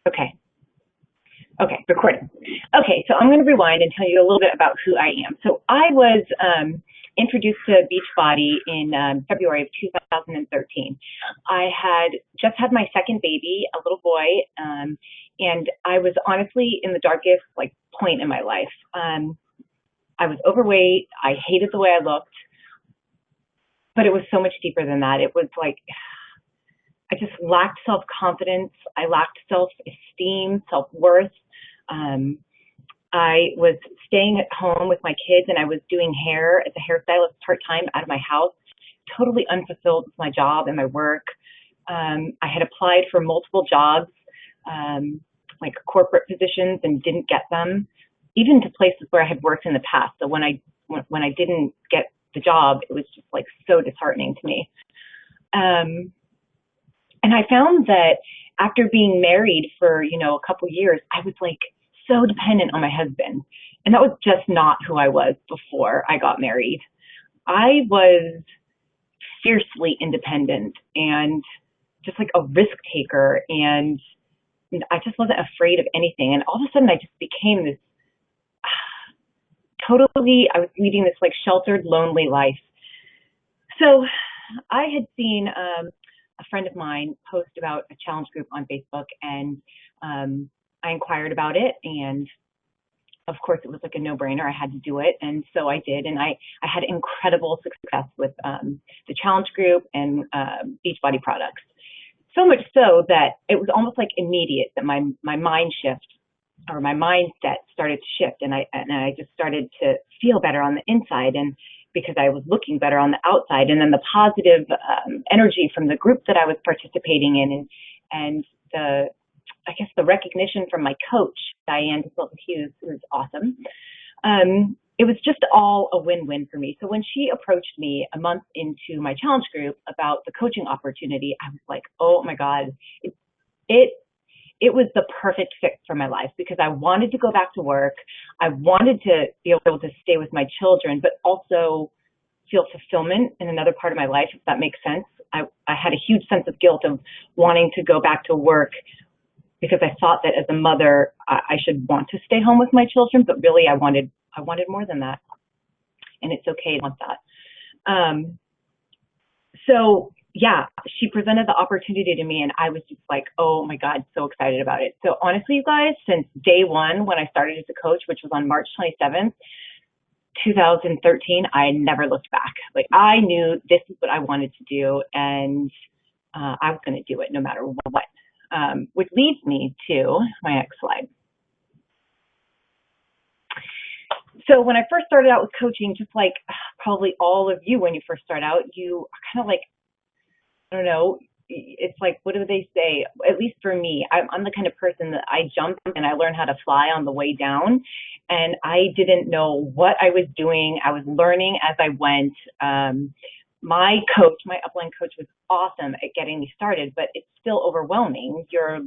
Okay. Okay, recording. Okay, so I'm going to rewind and tell you a little bit about who I am. So I was introduced to Beachbody in February of 2013. I had just had my second baby, a little boy, and I was honestly in the darkest point in my life. I was overweight. I hated the way I looked, but it was so much deeper than that. It was like I just lacked self-confidence. I lacked self-esteem, self-worth. I was staying at home with my kids, and I was doing hair as a hairstylist part-time out of my house, totally unfulfilled with my job and my work. I had applied for multiple jobs, like corporate positions, and didn't get them, even to places where I had worked in the past. So when I didn't get the job, it was just so disheartening to me. And I found that after being married for, a couple years, I was so dependent on my husband. And that was just not who I was before I got married. I was fiercely independent and just a risk taker. And I just wasn't afraid of anything. And all of a sudden I just became this I was leading this sheltered, lonely life. So I had seen a friend of mine post about a challenge group on Facebook, and I inquired about it, and of course it was a no-brainer. I had to do it, and so I did, and I had incredible success with the challenge group and Beachbody products. So much so that it was almost immediate that my mind shift or my mindset started to shift, and I just started to feel better on the inside, and because I was looking better on the outside, and then the positive energy from the group that I was participating in, and the recognition from my coach, Diane Hughes, who was awesome. It was just all a win-win for me. So when she approached me a month into my challenge group about the coaching opportunity, I was like, oh my God, it was the perfect fit for my life, because I wanted to go back to work. I wanted to be able to stay with my children, but also feel fulfillment in another part of my life, if that makes sense. I had a huge sense of guilt of wanting to go back to work, because I thought that as a mother, I should want to stay home with my children, but really I wanted more than that. And it's okay to want that. So yeah, she presented the opportunity to me, and I was just oh my God, so excited about it. So honestly, you guys, since day one, when I started as a coach, which was on March 27th, 2013, I never looked back. I knew this is what I wanted to do, and I was going to do it no matter what. Which leads me to my next slide. So when I first started out with coaching, just probably all of you, when you first start out, you are kind of I don't know, it's what do they say? At least for me, I'm the kind of person that I jump and I learn how to fly on the way down. And I didn't know what I was doing. I was learning as I went. My coach, my upline coach, was awesome at getting me started, but it's still overwhelming. You're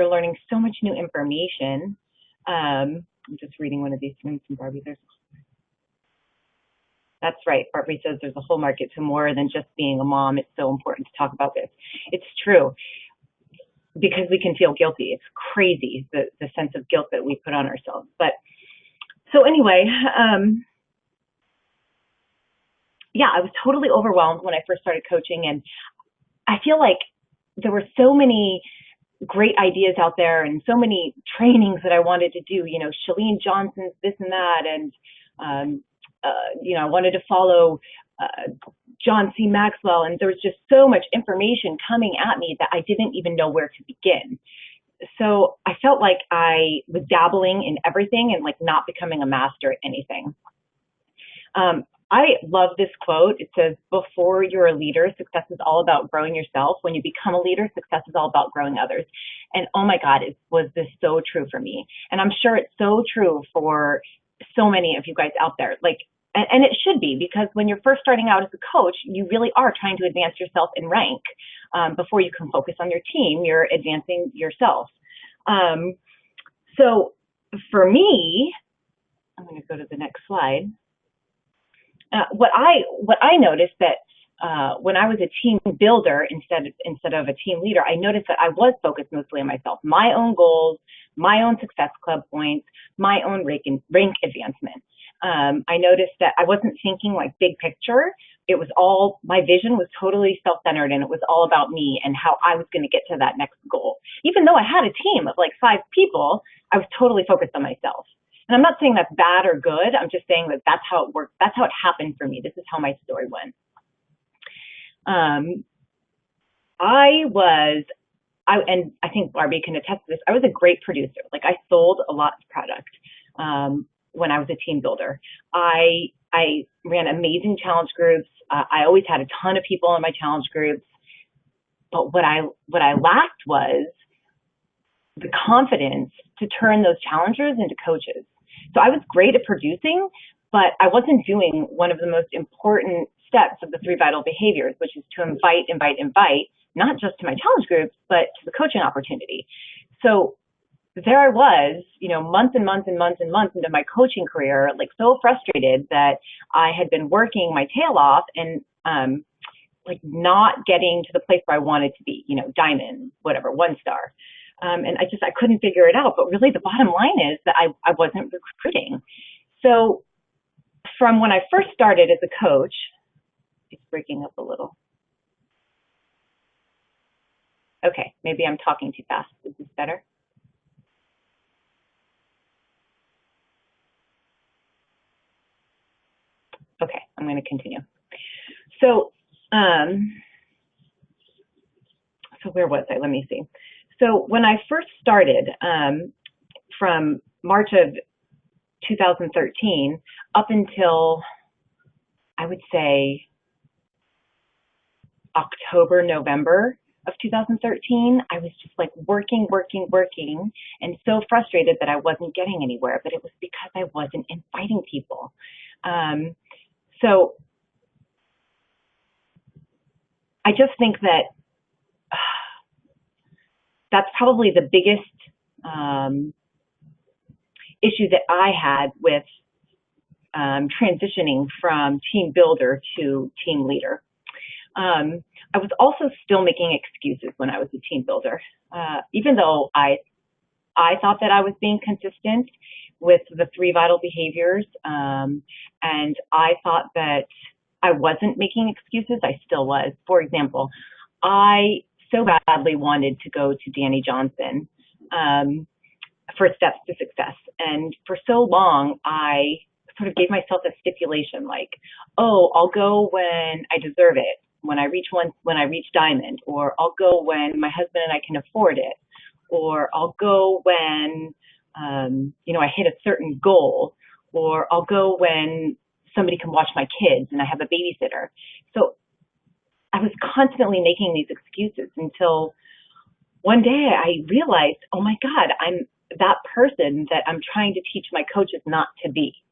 learning so much new information. I'm just reading one of these things from Barbie. That's right. Barbie says there's a whole market to more than just being a mom. It's so important to talk about this. It's true, because we can feel guilty. It's crazy, the sense of guilt that we put on ourselves. But so anyway, yeah, I was totally overwhelmed when I first started coaching, and I feel there were so many great ideas out there and so many trainings that I wanted to do, Chalene Johnson's this and that, and I wanted to follow John C. Maxwell, and there was just so much information coming at me that I didn't even know where to begin. So I felt like I was dabbling in everything and not becoming a master at anything. I love this quote. It says, before you're a leader, success is all about growing yourself. When you become a leader, success is all about growing others. And oh my God, was this so true for me? And I'm sure it's so true for so many of you guys out there. And it should be, because when you're first starting out as a coach, you really are trying to advance yourself in rank. Before you can focus on your team, you're advancing yourself. So for me, I'm going to go to the next slide. What I noticed that when I was a team builder instead of a team leader, I noticed that I was focused mostly on myself, my own goals, my own success club points, my own rank advancement. I noticed that I wasn't thinking like big picture. It was all, my vision was totally self-centered, and it was all about me and how I was going to get to that next goal. Even though I had a team of like 5 people, I was totally focused on myself. And I'm not saying that's bad or good. I'm just saying that that's how it worked. That's how it happened for me. This is how my story went. And I think Barbie can attest to this, I was a great producer. Like, I sold a lot of product when I was a team builder. I ran amazing challenge groups. I always had a ton of people in my challenge groups. But what I lacked was the confidence to turn those challengers into coaches. So I was great at producing, but I wasn't doing one of the most important steps of the 3 vital behaviors, which is to invite, not just to my challenge groups, but to the coaching opportunity. So there I was, months and months and months and months into my coaching career, like so frustrated that I had been working my tail off and like not getting to the place where I wanted to be, diamond, whatever, 1 star. And I couldn't figure it out. But really the bottom line is that I wasn't recruiting. So from when I first started as a coach, it's breaking up a little. Okay, maybe I'm talking too fast. Is this better? Okay, I'm going to continue. So where was I? Let me see. So when I first started, from March of 2013 up until, I would say, October, November of 2013, I was just like working, and so frustrated that I wasn't getting anywhere, but it was because I wasn't inviting people. So I just think that that's probably the biggest issue that I had with transitioning from team builder to team leader. I was also still making excuses when I was a team builder, even though I thought that I was being consistent with the 3 vital behaviors, and I thought that I wasn't making excuses. I still was. For example, I so badly wanted to go to Danny Johnson for Steps to Success, and for so long I sort of gave myself a stipulation, like, oh, I'll go when I deserve it, when I reach diamond, or I'll go when my husband and I can afford it, or I'll go when I hit a certain goal, or I'll go when somebody can watch my kids and I have a babysitter. So I was constantly making these excuses until one day I realized, oh my God, I'm that person that I'm trying to teach my coaches not to be.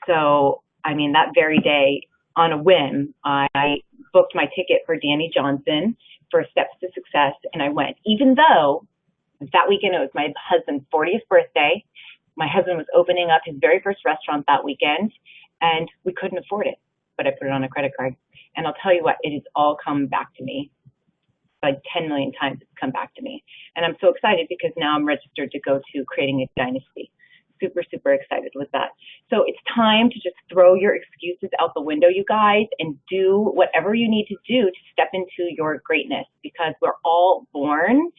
So, that very day, on a whim, I booked my ticket for Danny Johnson for Steps to Success, and I went, even though that weekend it was my husband's 40th birthday. My husband was opening up his very first restaurant that weekend, and we couldn't afford it, but I put it on a credit card. And I'll tell you what, it has all come back to me. Like 10 million times it's come back to me. And I'm so excited because now I'm registered to go to Creating a Dynasty. Super, super excited with that. So it's time to just throw your excuses out the window, you guys, and do whatever you need to do to step into your greatness, because we're all born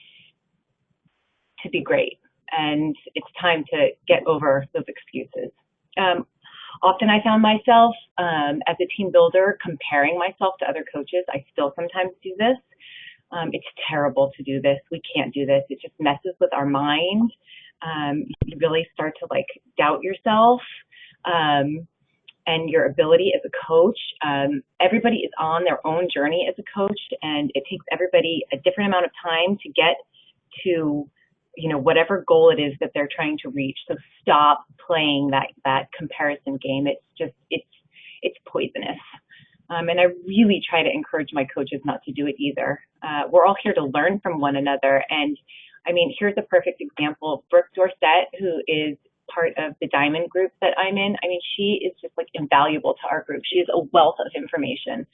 to be great. And it's time to get over those excuses. Often I found myself as a team builder comparing myself to other coaches. I still sometimes do this. It's terrible to do this. We can't do this. It just messes with our mind. You really start to doubt yourself and your ability as a coach. Everybody is on their own journey as a coach, and it takes everybody a different amount of time to get to whatever goal it is that they're trying to reach. So stop playing that comparison game. It's poisonous. And I really try to encourage my coaches not to do it either. We're all here to learn from one another. And here's a perfect example of Brooke Dorsett, who is part of the Diamond group that I'm in. I mean, she is just like invaluable to our group. She is a wealth of information.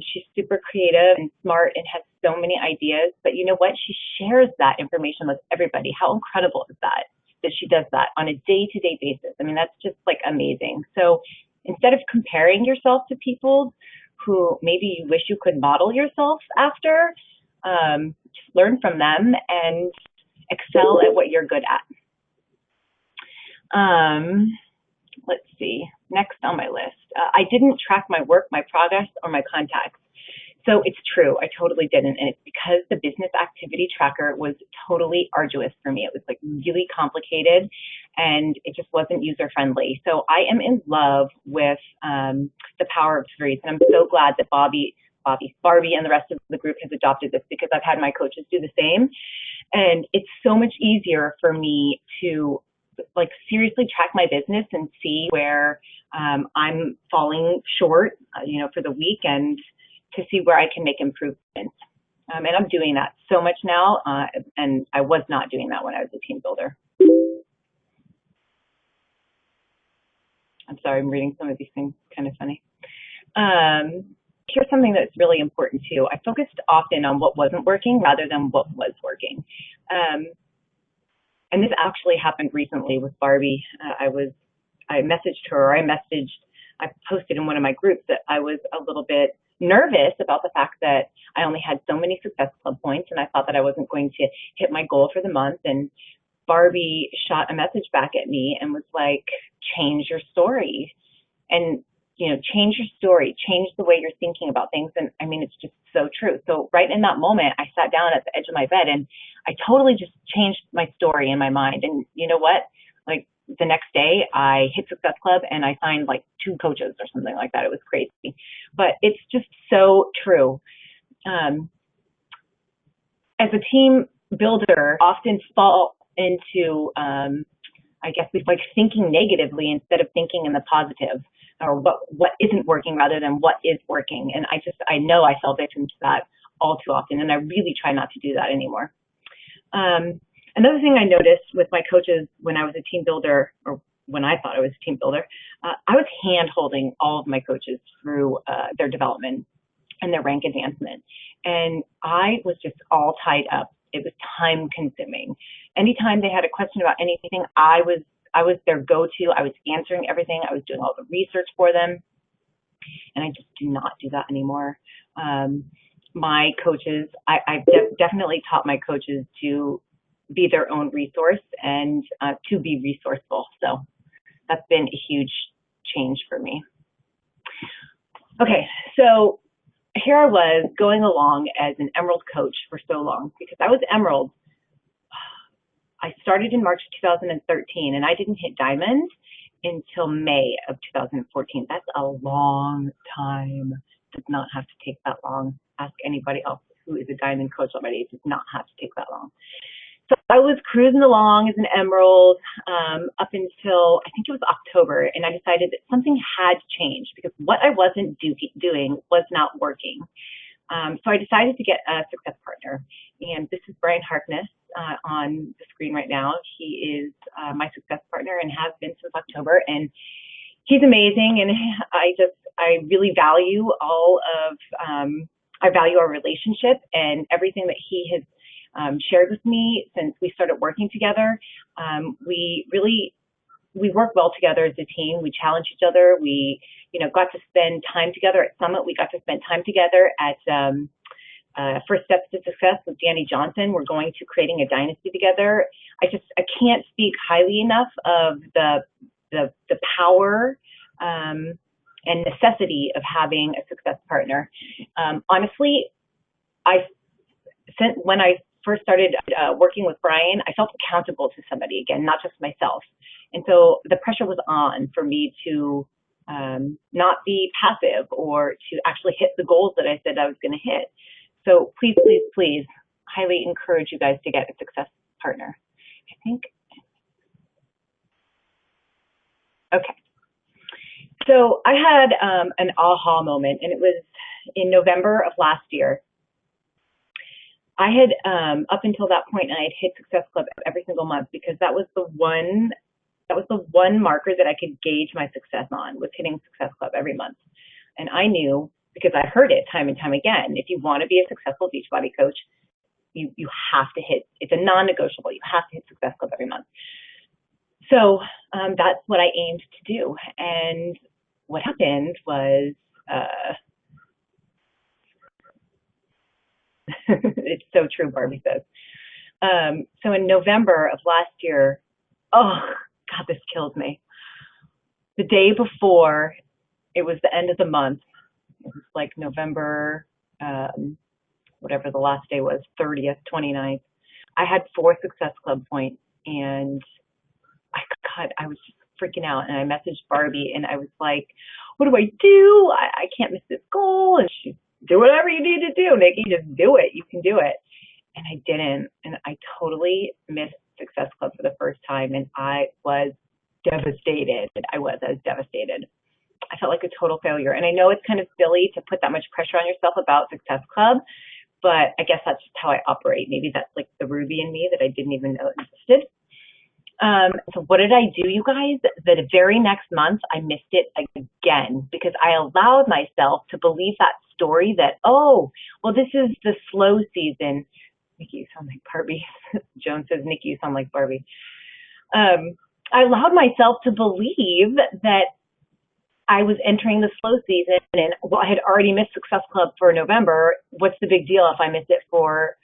She's super creative and smart and has so many ideas, but you know what? She shares that information with everybody. How incredible is that, that she does that on a day-to-day basis? I mean, that's just like amazing. So instead of comparing yourself to people who maybe you wish you could model yourself after, just learn from them and excel at what you're good at. Let's see, next on my list. I didn't track my work, my progress, or my contacts. So it's true, I totally didn't. And it's because the business activity tracker was totally arduous for me. It was like really complicated and it just wasn't user friendly. So I am in love with the power of threes. And I'm so glad that Barbie and the rest of the group has adopted this, because I've had my coaches do the same. And it's so much easier for me to like seriously track my business and see where I'm falling short, you know, for the week, and to see where I can make improvements. And I'm doing that so much now, and I was not doing that when I was a team builder. I'm sorry, I'm reading some of these things, kind of funny. Here's something that's really important too. I focused often on what wasn't working rather than what was working. And this actually happened recently with Barbie. I messaged her, or I posted in one of my groups that I was a little bit nervous about the fact that I only had so many Success Club points, and I thought that I wasn't going to hit my goal for the month. And Barbie shot a message back at me and was like, change your story. And, you know, change your story, change the way you're thinking about things. And I mean, it's just so true. So right in that moment, I sat down at the edge of my bed and I totally just changed my story in my mind. And you know what? Like the next day I hit Success Club and I signed like 2 coaches or something like that. It was crazy, but it's just so true. As a team builder, often fall into, I guess we like thinking negatively instead of thinking in the positive, or what isn't working rather than what is working. And I know I fell victim to that all too often, and I really try not to do that anymore. Another thing I noticed with my coaches when I was a team builder, or when I thought I was a team builder, I was hand-holding all of my coaches through their development and their rank advancement. And I was just all tied up. It was time-consuming. Anytime they had a question about anything, I was their go-to. I was answering everything. I was doing all the research for them. And I just do not do that anymore. My coaches, I've definitely taught my coaches to be their own resource and to be resourceful. So that's been a huge change for me. Okay, so here I was going along as an Emerald coach for so long, because I was Emerald. I started in March of 2013, and I didn't hit Diamond until May of 2014. That's a long time. It does not have to take that long. Ask anybody else who is a Diamond coach already. It does not have to take that long. So I was cruising along as an Emerald up until, I think it was October, and I decided that something had to change because what I wasn't doing was not working. So I decided to get a success partner, and this is Brian Harkness on the screen right now. He is my success partner and has been since October, and he's amazing, and I really value I value our relationship and everything that he has shared with me since we started working together. We work well together as a team. We challenge each other. We, got to spend time together at Summit. We got to spend time together at First Steps to Success with Danny Johnson. We're going to creating a dynasty together. I can't speak highly enough of the power and necessity of having a success partner. Honestly, when I first started working with Brian, I felt accountable to somebody again, not just myself. And so the pressure was on for me to not be passive or to actually hit the goals that I said I was going to hit. So please, please, please, highly encourage you guys to get a success partner. I think. Okay. So I had an aha moment, and it was in November of last year. I had, up until that point, I had hit Success Club every single month because that was the one that was the one marker that I could gauge my success on, was hitting Success Club every month. And I knew, because I heard it time and time again, if you want to be a successful Beachbody coach, you have to hit, it's a non-negotiable, you have to hit Success Club every month. So that's what I aimed to do. And what happened was, it's so true, Barbie says. So in November of last year, oh, God, this kills me. The day before, it was the end of the month. It was like November, whatever the last day was, 30th, 29th. I had 4 Success Club points, and I was just freaking out. And I messaged Barbie, and I was like, what do I do? I can't miss this goal. And she, do whatever you need to do, Nikki. Just do it. You can do it. And I didn't. And I totally missed Success Club for the first time, and I was devastated. I was devastated. I felt like a total failure. And I know it's kind of silly to put that much pressure on yourself about Success Club, but I guess that's just how I operate. Maybe that's like the Ruby in me that I didn't even know existed. So what did I do, you guys? The very next month, I missed it again because I allowed myself to believe that story that, oh, well, this is the slow season. Nikki, you sound like Barbie. Joan says, Nikki, you sound like Barbie. I allowed myself to believe that I was entering the slow season, and well, I had already missed Success Club for November. What's the big deal if I miss it for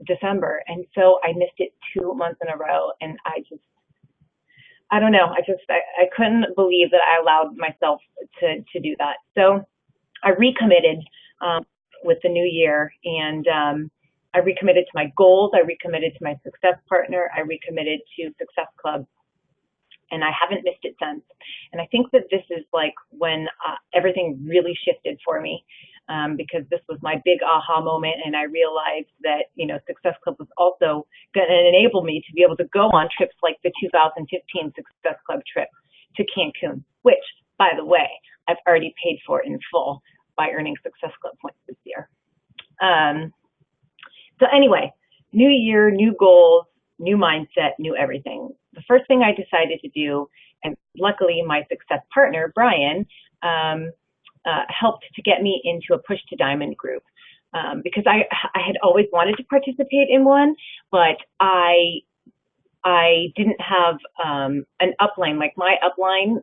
December? And so I missed it 2 months in a row, and I don't know. I couldn't believe that I allowed myself to do that. So I recommitted with the new year, and I recommitted to my goals. I recommitted to my success partner. I recommitted to Success Club. And I haven't missed it since. And I think that this is like when everything really shifted for me, because this was my big aha moment. And I realized that, you know, Success Club was also going to enable me to be able to go on trips like the 2015 Success Club trip to Cancun, which, by the way, I've already paid for in full by earning Success Club points this year. So anyway, new year, new goals, new mindset, new everything. The first thing I decided to do, and luckily my success partner, Brian, helped to get me into a Push to Diamond group, because I had always wanted to participate in one, but I didn't have an upline. Like my upline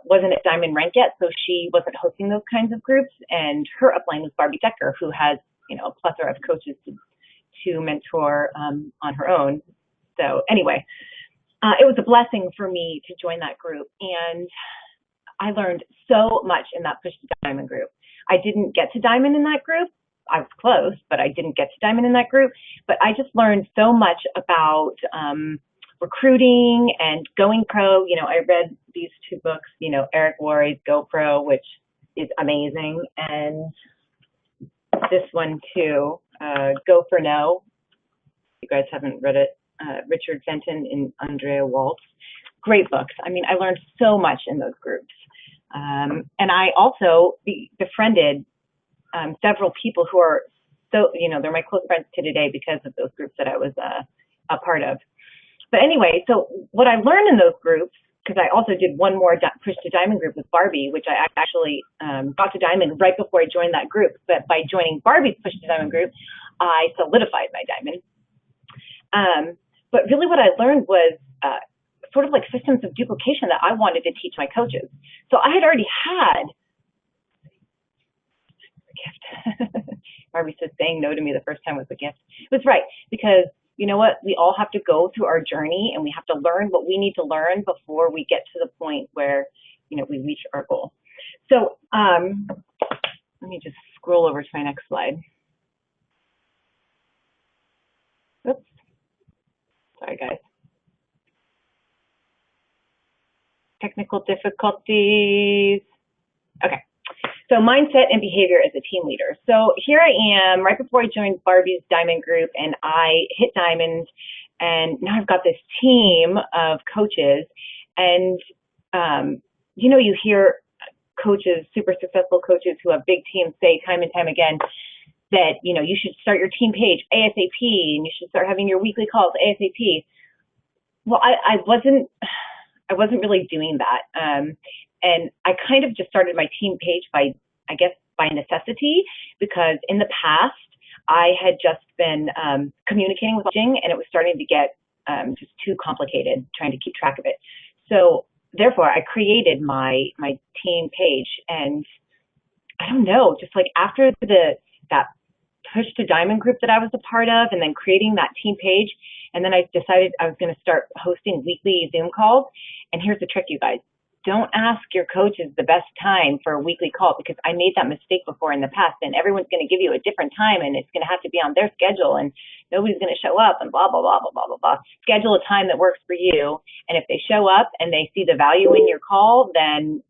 wasn't at Diamond Rank yet, so she wasn't hosting those kinds of groups, and her upline was Barbie Decker, who has, you know, a plethora of coaches to mentor on her own. So anyway, it was a blessing for me to join that group, and I learned so much in that Push to Diamond group. I didn't get to Diamond in that group. I was close, but I didn't get to Diamond in that group. But I just learned so much about recruiting and going pro. You know, I read these 2 books, you know, Eric Worre's Go Pro, which is amazing, and this one too, Go for No. You guys haven't read it. Richard Fenton and Andrea Waltz. Great books. I mean, I learned so much in those groups. And I also befriended several people who are so, you know, they're my close friends to today because of those groups that I was a part of. But anyway, so what I learned in those groups, because I also did one more Push to Diamond group with Barbie, which I actually got to Diamond right before I joined that group. But by joining Barbie's Push to Diamond group, I solidified my Diamond. But really what I learned was sort of like systems of duplication that I wanted to teach my coaches. So I had already had a gift. Barbie says saying no to me the first time was a gift. It was right, because you know what? We all have to go through our journey, and we have to learn what we need to learn before we get to the point where, you know, we reach our goal. So let me just scroll over to my next slide. Oops. Sorry, guys. Technical difficulties. Okay. So mindset and behavior as a team leader. So here I am right before I joined Barbie's Diamond group, and I hit Diamond, and now I've got this team of coaches. And, you know, you hear coaches, super successful coaches who have big teams say time and time again that, you know, you should start your team page ASAP, and you should start having your weekly calls ASAP. Well, I wasn't really doing that. And I kind of just started my team page by, I guess, by necessity, because in the past I had just been communicating with coaching, and it was starting to get just too complicated trying to keep track of it. So therefore, I created my team page, and I don't know, just like after that Push to Diamond group that I was a part of, and then creating that team page, and then I decided I was going to start hosting weekly Zoom calls. And here's the trick, you guys. Don't ask your coaches the best time for a weekly call, because I made that mistake before in the past, and everyone's going to give you a different time, and it's going to have to be on their schedule, and nobody's going to show up, and blah, blah, blah, blah, blah, blah, blah. Schedule a time that works for you, and if they show up and they see the value in your call, then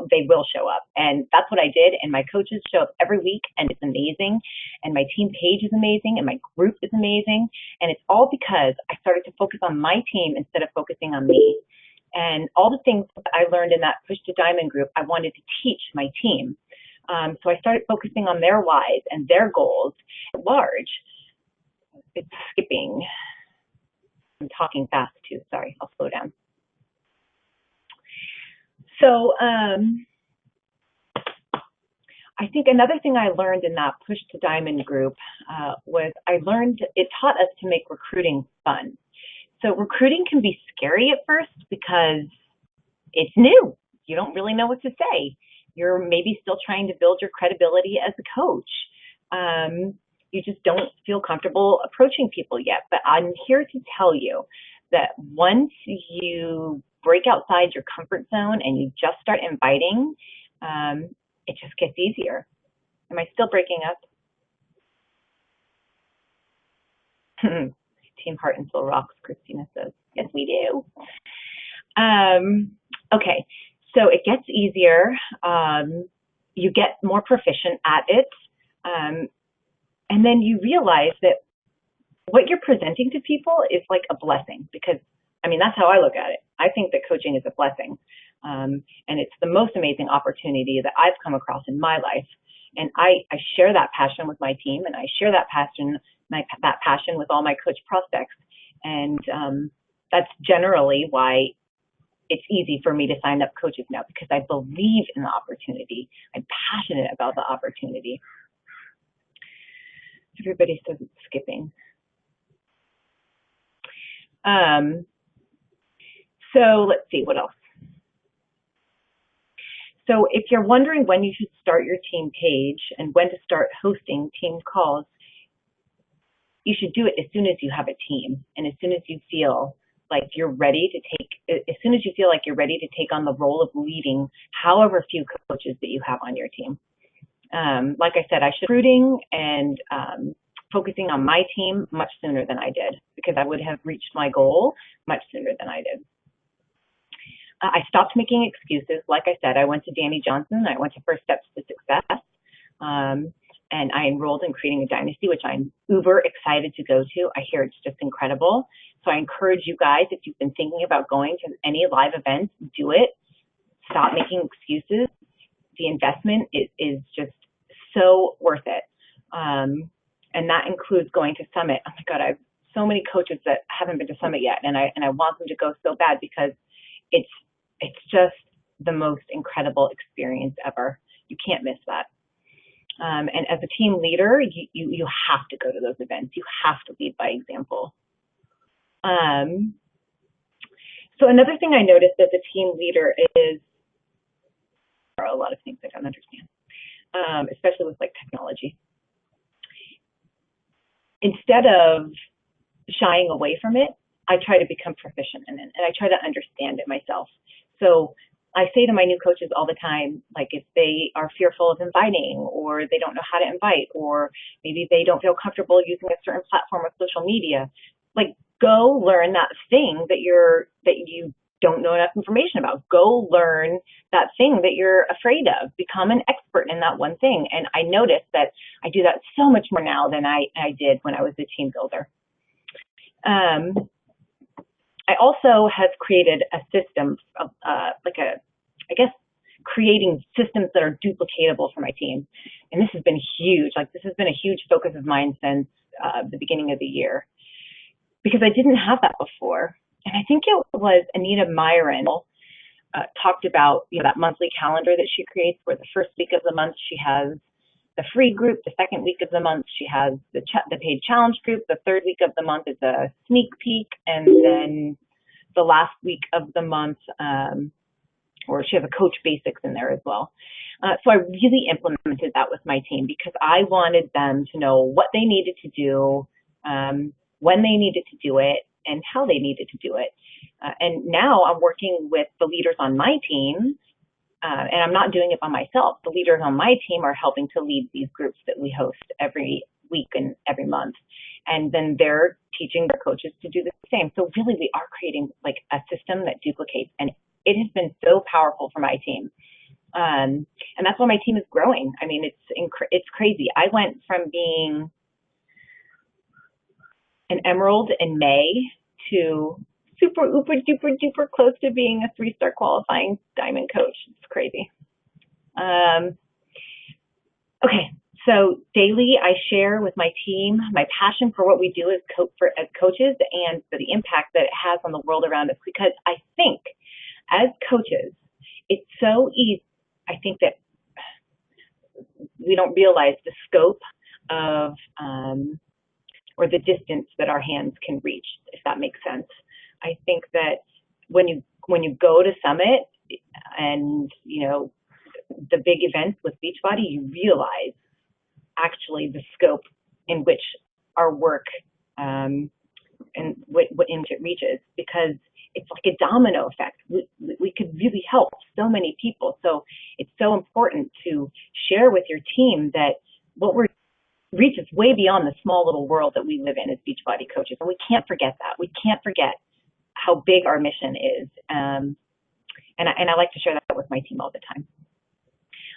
they will show up. And that's what I did, and my coaches show up every week, and it's amazing, and my team page is amazing, and my group is amazing, and it's all because I started to focus on my team instead of focusing on me. And all the things that I learned in that Push to Diamond group, I wanted to teach my team. So I started focusing on their whys and their goals at large. It's skipping. I'm talking fast too. Sorry, I'll slow down. So I think another thing I learned in that Push to Diamond group was it taught us to make recruiting fun. So recruiting can be scary at first because it's new. You don't really know what to say. You're maybe still trying to build your credibility as a coach. You just don't feel comfortable approaching people yet. But I'm here to tell you that once you break outside your comfort zone and you just start inviting, it just gets easier. Am I still breaking up? Team Heart and Soul rocks, Christina says. Yes, we do. Okay, so it gets easier. You get more proficient at it. And then you realize that what you're presenting to people is like a blessing, because, I mean, that's how I look at it. I think that coaching is a blessing. And it's the most amazing opportunity that I've come across in my life. And I share that passion with my team, and I share that passion with all my coach prospects. And that's generally why it's easy for me to sign up coaches now, because I believe in the opportunity. I'm passionate about the opportunity. Everybody says it's skipping. So let's see, what else? So if you're wondering when you should start your team page and when to start hosting team calls, you should do it as soon as you have a team, and as soon as you feel like you're ready to take on the role of leading however few coaches that you have on your team. Like I said, I should be recruiting and focusing on my team much sooner than I did, because I would have reached my goal much sooner than I did. I stopped making excuses. Like I said, I went to Danny Johnson. I went to First Steps to Success. And I enrolled in Creating a Dynasty, which I'm uber excited to go to. I hear it's just incredible. So I encourage you guys, if you've been thinking about going to any live events, do it. Stop making excuses. The investment is just so worth it. And that includes going to Summit. Oh my God, I have so many coaches that haven't been to Summit yet, and I want them to go so bad, because it's just the most incredible experience ever. You can't miss that. And as a team leader, you have to go to those events. You have to lead by example. So another thing I noticed as a team leader is, there are a lot of things I don't understand, especially with like technology. Instead of shying away from it, I try to become proficient in it, and I try to understand it myself. So I say to my new coaches all the time, like if they are fearful of inviting, or they don't know how to invite, or maybe they don't feel comfortable using a certain platform of social media, like go learn that thing that you don't know enough information about. Go learn that thing that you're afraid of. Become an expert in that one thing. And I noticed that I do that so much more now than I did when I was a team builder. I also have created a system of I guess creating systems that are duplicatable for my team. And this has been huge. Like, this has been a huge focus of mine since the beginning of the year, because I didn't have that before. and I think it was Anita Myron talked about, that monthly calendar that she creates, where the first week of the month she has the free group, the second week of the month she has the paid challenge group, the third week of the month is a sneak peek, and then the last week of the month, or she has a coach basics in there as well. So I really implemented that with my team because I wanted them to know what they needed to do, when they needed to do it, and how they needed to do it. And now I'm working with the leaders on my team, and I'm not doing it by myself. The leaders on my team are helping to lead these groups that we host every week and every month. And then they're teaching their coaches to do the same. So really we are creating like a system that duplicates, and it has been so powerful for my team. And that's why my team is growing. I mean, it's crazy. I went from being an emerald in May to super, super, duper, duper close to being a 3-star qualifying diamond coach. It's crazy. Okay, so daily I share with my team my passion for what we do as coaches and for the impact that it has on the world around us, because I think as coaches, it's so easy. I think that we don't realize the scope of or the distance that our hands can reach, if that makes sense. I think that when you go to Summit and the big events with Beachbody, you realize actually the scope in which our work and what image it reaches, because it's like a domino effect. We could really help so many people. So it's so important to share with your team that what we're reaches way beyond the small little world that we live in as Beachbody coaches. And we can't forget that. We can't forget how big our mission is. And I like to share that with my team all the time.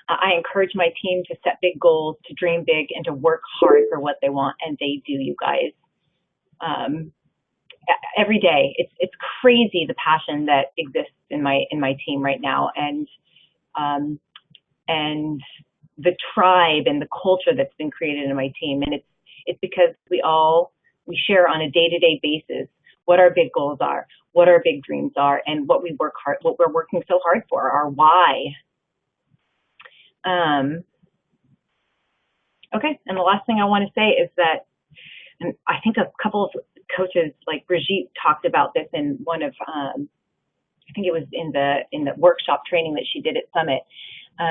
I encourage my team to set big goals, to dream big, and to work hard for what they want. And they do, you guys. Every day, it's crazy the passion that exists in my team right now, and the tribe and the culture that's been created in my team. And it's because we share on a day-to-day basis what our big goals are, what our big dreams are, and what we're working so hard for, our why. Okay, and the last thing I want to say is that, and I think a couple of coaches like Brigitte talked about this in one of, I think it was in the workshop training that she did at Summit.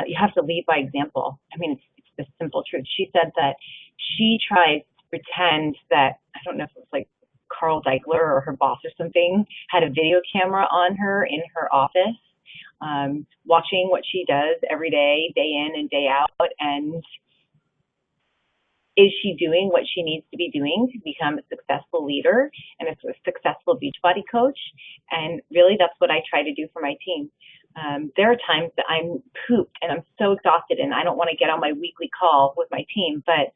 You have to lead by example. I mean, it's the simple truth. She said that she tries to pretend that, I don't know if it was like Carl Deichler or her boss or something, had a video camera on her in her office, watching what she does every day, day in and day out, and is she doing what she needs to be doing to become a successful leader and a successful Beachbody coach? And really, that's what I try to do for my team. There are times that I'm pooped and I'm so exhausted and I don't want to get on my weekly call with my team, but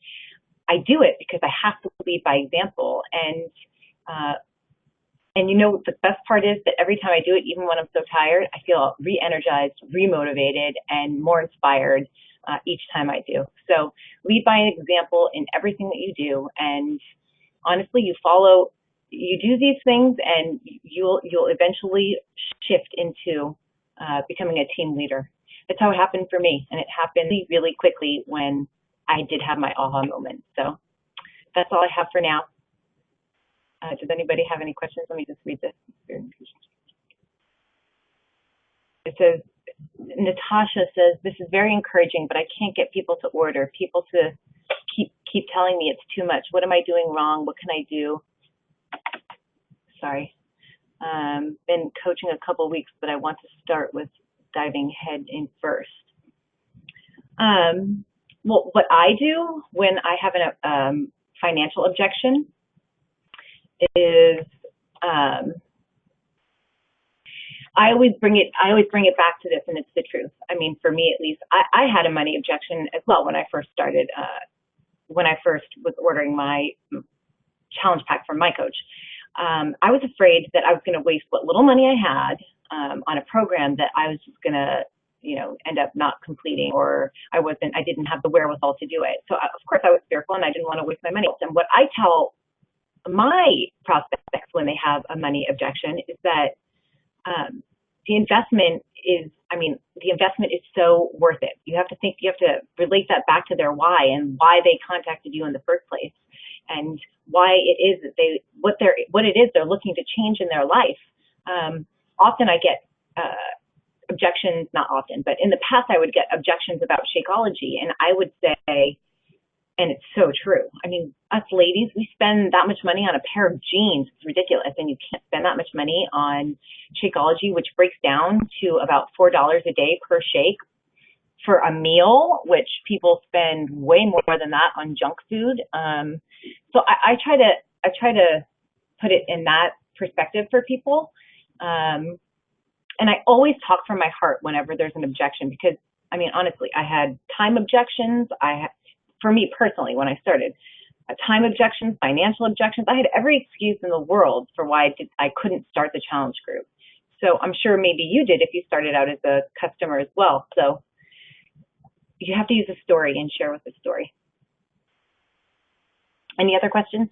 I do it because I have to lead by example. And the best part is that every time I do it, even when I'm so tired, I feel re-energized, re-motivated, and more inspired each time I do. So lead by an example in everything that you do. And honestly, you do these things and you'll eventually shift into becoming a team leader. That's how it happened for me. And it happened really quickly when I did have my aha moment. So that's all I have for now. Does anybody have any questions? Let me just read this. It says, Natasha says, this is very encouraging, but I can't get people to order. People to keep telling me it's too much. What am I doing wrong? What can I do? Sorry. Been coaching a couple weeks, but I want to start with diving head in first. Well, what I do when I have a financial objection is I always bring it back to this, and it's the truth. I mean, for me at least, I had a money objection as well when I first started, when I first was ordering my challenge pack from my coach. I was afraid that I was going to waste what little money I had on a program that I was just going to, end up not completing, or I didn't have the wherewithal to do it. So of course I was fearful and I didn't want to waste my money. And what I tell my prospects when they have a money objection is that the investment is, the investment is so worth it. You have to relate that back to their why and why they contacted you in the first place, and why it is that what it is they're looking to change in their life. Often I get objections, not often, but in the past I would get objections about Shakeology, and I would say, and it's so true. Us ladies, we spend that much money on a pair of jeans. It's ridiculous. And you can't spend that much money on Shakeology, which breaks down to about $4 a day per shake for a meal, which people spend way more than that on junk food. So I try to put it in that perspective for people. And I always talk from my heart whenever there's an objection, because honestly, I had time objections. For me personally, when I started, time objections, financial objections. I had every excuse in the world for why I couldn't start the challenge group. So I'm sure maybe you did if you started out as a customer as well. So you have to use a story and share with the story. Any other questions?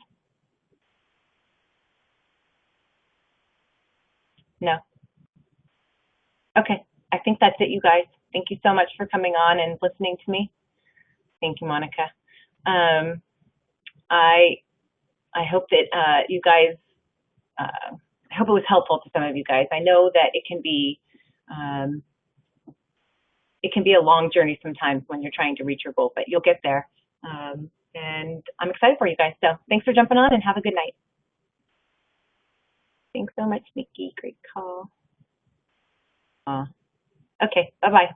No? Okay. I think that's it, you guys. Thank you so much for coming on and listening to me. Thank you, Monica. I hope that you guys, I hope it was helpful to some of you guys. I know that it can be a long journey sometimes when you're trying to reach your goal, but you'll get there. And I'm excited for you guys. So thanks for jumping on, and have a good night. Thanks so much, Nikki. Great call. Okay, bye-bye.